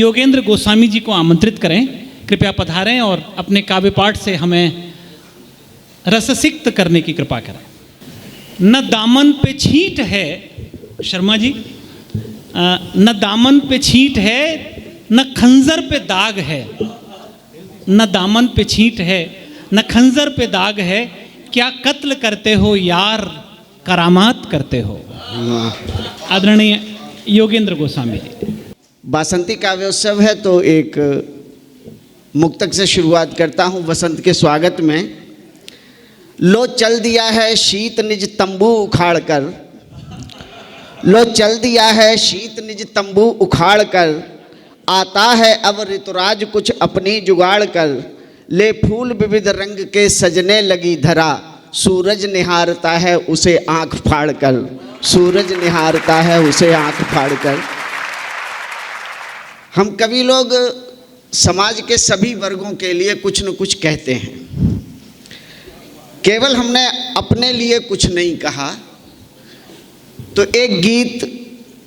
योगेंद्र गोस्वामी जी को आमंत्रित करें, कृपया पधारें और अपने काव्य पाठ से हमें रससिक्त करने की कृपा करें। न दामन पे छींट है, शर्मा जी, न दामन पे छींट है, न खंजर पे दाग है। न दामन पे छींट है, न खंजर पे दाग है, क्या कत्ल करते हो यार, करामात करते हो। आदरणीय योगेंद्र गोस्वामी जी। बासंती काव्योत्सव है तो एक मुक्तक से शुरुआत करता हूँ वसंत के स्वागत में। लो चल दिया है शीत निज तंबू उखाड़ कर, लो चल दिया है शीत निज तंबू उखाड़ कर, आता है अब ऋतुराज कुछ अपनी जुगाड़ कर। ले फूल विविध रंग के सजने लगी धरा, सूरज निहारता है उसे आंख फाड़ कर, सूरज निहारता है उसे आंख फाड़ कर। हम कवि लोग समाज के सभी वर्गों के लिए कुछ न कुछ कहते हैं, केवल हमने अपने लिए कुछ नहीं कहा। तो एक गीत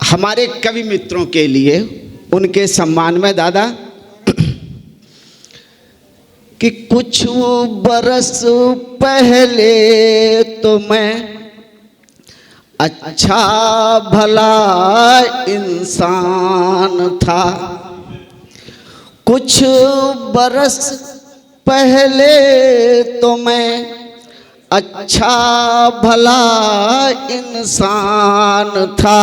हमारे कवि मित्रों के लिए, उनके सम्मान में दादा, कि कुछ बरस पहले तो मैं अच्छा भला इंसान था, कुछ बरस पहले तो मैं अच्छा भला इंसान था।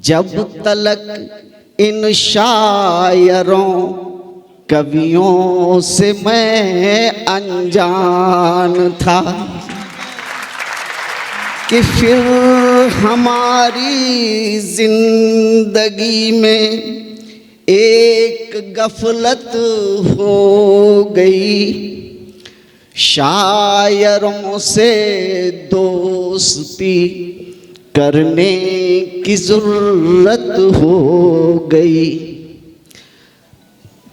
जब तलक इन शायरों कवियों से मैं अनजान था, कि फिर हमारी जिंदगी में एक गफलत हो गई, शायरों से दोस्ती करने की ज़रूरत हो गई।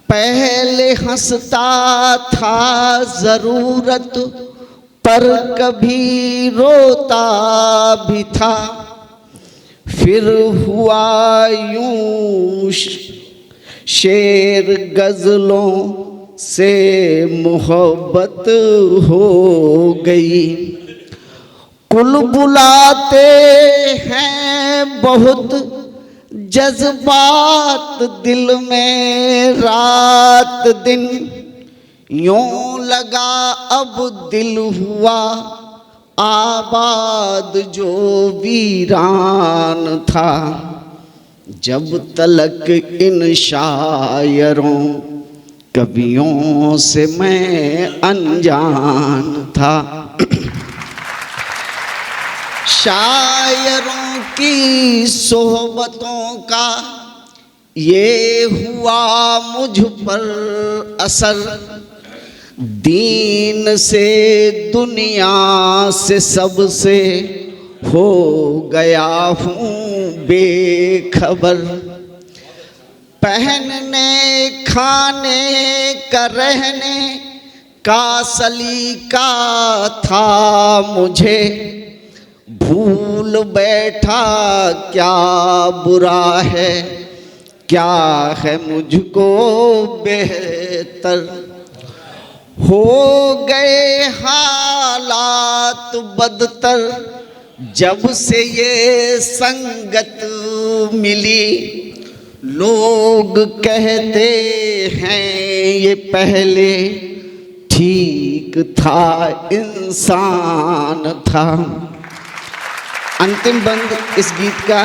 पहले हंसता था ज़रूरत पर कभी रोता भी था, फिर हुआ यूं शेर गज़लों से मोहब्बत हो गई। कुल बुलाते हैं बहुत जज्बात दिल में रात दिन, यूं लगा अब दिल हुआ आबाद जो वीरान था। जब तलक इन शायरों कवियों से मैं अनजान था। शायरों की सोहबतों का ये हुआ मुझ पर असर, दीन से दुनिया से सबसे हो गया हूँ बेखबर। पहनने खाने का रहने का सलीका था मुझे, भूल बैठा क्या बुरा है, क्या है मुझको बेहतर। हो गए हालात बदतर जब से ये संगत मिली, लोग कहते हैं ये पहले ठीक था इंसान था। अंतिम बंद इस गीत का,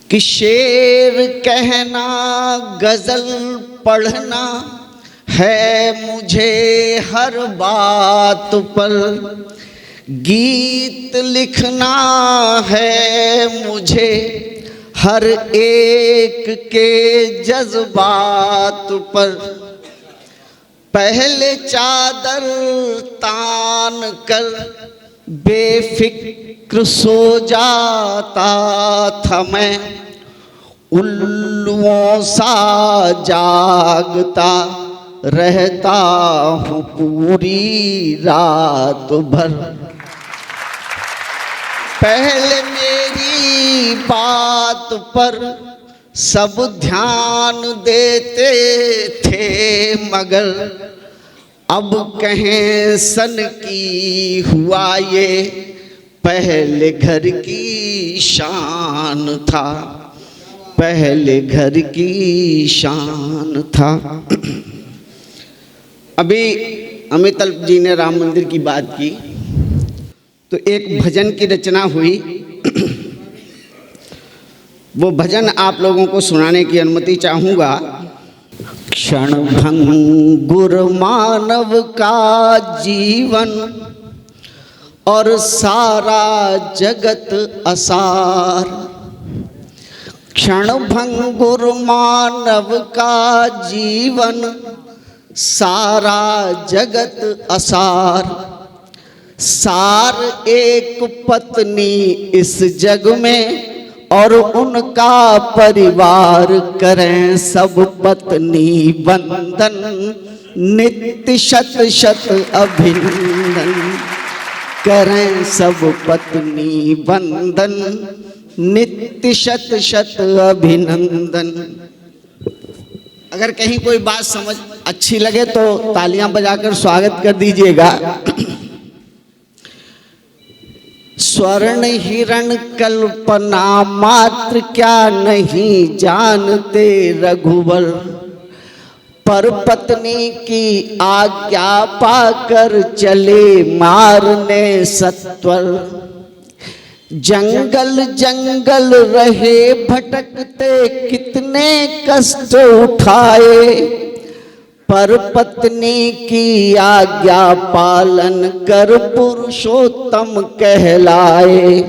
कि शेर कहना गजल पढ़ना है मुझे हर बात पर, गीत लिखना है मुझे हर एक के जज्बात पर। पहले चादर तान कर बेफिक्र सो जाता था मैं, उल्लुओं सा जागता रहता हूँ पूरी रात भर। पहले मेरी बात पर सब ध्यान देते थे, मगर अब कहें सन की हुआ ये पहले घर की शान था, पहले घर की शान था। अभी अमिताभ जी ने राम मंदिर की बात की तो एक भजन की रचना हुई। वो भजन आप लोगों को सुनाने की अनुमति चाहूँगा। क्षण भंगुर मानव का जीवन और सारा जगत असार, क्षण भंगुर मानव का जीवन सारा जगत असार, सार एक पत्नी इस जग में और उनका परिवार करें सब पत्नी वंदन, नित्य शत शत अभिनंदन, करें सब पत्नी वंदन, नित्य शत शत अभिनंदन। अगर कहीं कोई बात समझ अच्छी लगे तो तालियां बजाकर स्वागत कर दीजिएगा। स्वर्ण हिरण कल्पना मात्र क्या नहीं जानते रघुवर, पर पत्नी की आज्ञा पाकर चले मारने सत्वर। जंगल जंगल रहे भटकते कितने कष्ट उठाए, पर पत्नी की आज्ञा पालन कर पुरुषोत्तम कहलाए।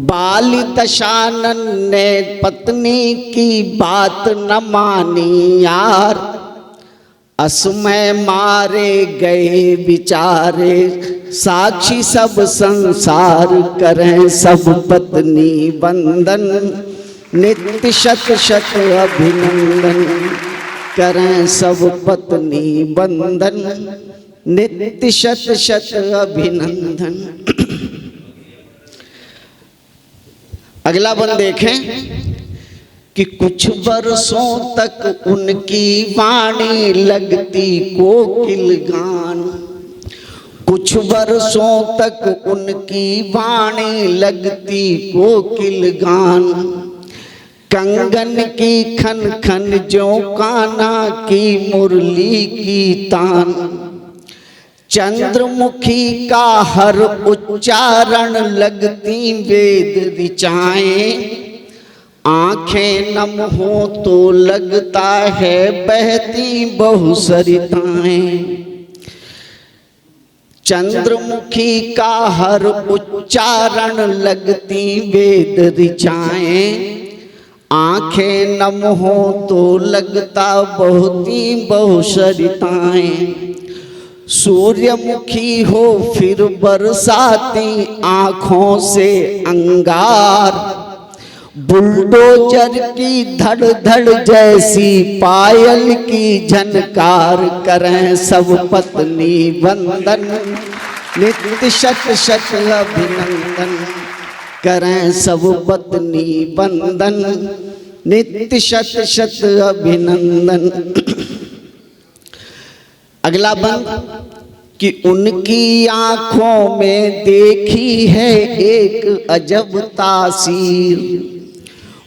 बाली दशानन ने पत्नी की बात न मानी यार, असमय मारे गए बिचारे, साक्षी सब संसार करें सब पत्नी वंदन, नित्य शत शत अभिनंदन, करें सब पत्नी वंदन, नित्य शत शत अभिनंदन। अगला बंद देखें कि कुछ वर्षों तक उनकी वाणी लगती कोकिल गान, कुछ वर्षों तक उनकी वाणी लगती कोकिल गान। कंगन की खन खन जो कान्हा की मुरली की तान, चंद्रमुखी का हर उच्चारण लगती वेद ऋचाएं। आंखें नम हो तो लगता है बहती बहु सरिताएं। चंद्रमुखी का हर उच्चारण लगती वेद ऋचाएं। आंखें नम हो तो लगता बहुती बहु सरिताएं। सूर्यमुखी हो फिर बरसाती आँखों से अंगार। बुलडोजर की धड़ धड़ जैसी पायल की झनकार करें सब पत्नी वंदन, नित्य शत शत अभिनंदन, करें सब पत्नी वंदन, नित्य शत शत अभिनंदन। अगला बंद कि उनकी आंखों में देखी है एक अजब तासीर,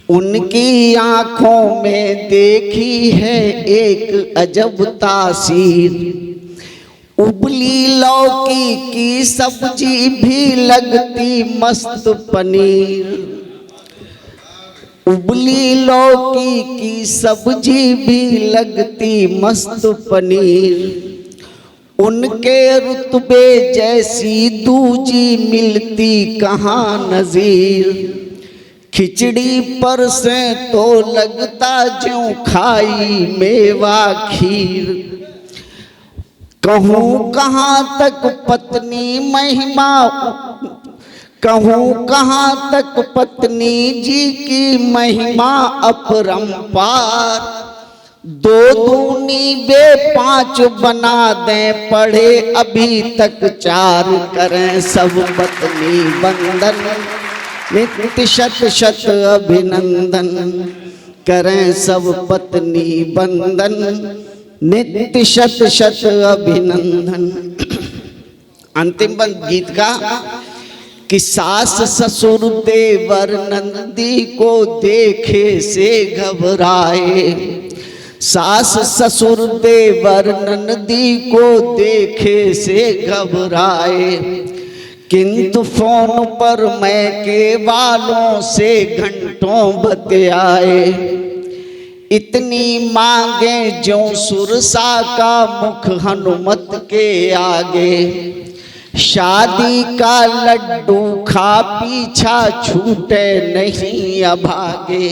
उनकी आंखों में देखी है एक अजब तासीर। उबली लौकी की सब्जी भी लगती मस्त पनीर, उबली लौकी की सब्जी भी लगती मस्त पनीर। उनके रुतबे जैसी दूजी मिलती कहाँ नजीर। खिचड़ी पर से तो लगता ज्यों खाई मेवा खीर। कहूँ कहाँ तक पत्नी महिमा, कहूँ कहाँ तक पत्नी जी की महिमा अपरंपार। दो दूनी वे पांच बना दें, पढ़े अभी तक चार करें सब पत्नी बंधन, नित्य शत शत अभिनंदन करें सब पत्नी बंधन, नित्य शत शत अभिनंदन। अंतिम बंद गीत का कि सास ससुर देवर नंदी को देखे से घबराए, सास ससुर देवर नंदी को देखे से घबराए, किंतु फोन पर मैके वालों से घंटों बतियाए, इतनी मांगे जो सुरसा का मुख हनुमत के आगे, शादी का लड्डू खा पीछा छूटे नहीं अभागे,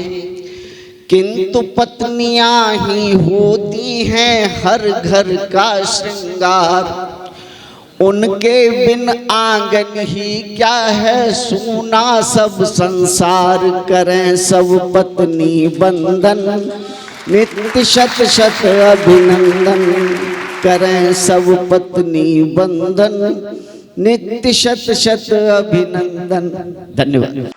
किंतु पत्नियां ही होती हैं हर घर का श्रृंगार, उनके बिन आंगन ही क्या है सूना सब संसार, करें सब पत्नी बंधन, नित्य शत शत अभिनंदन करें सब पत्नी बंधन, नित्य शत शत अभिनंदन। धन्यवाद।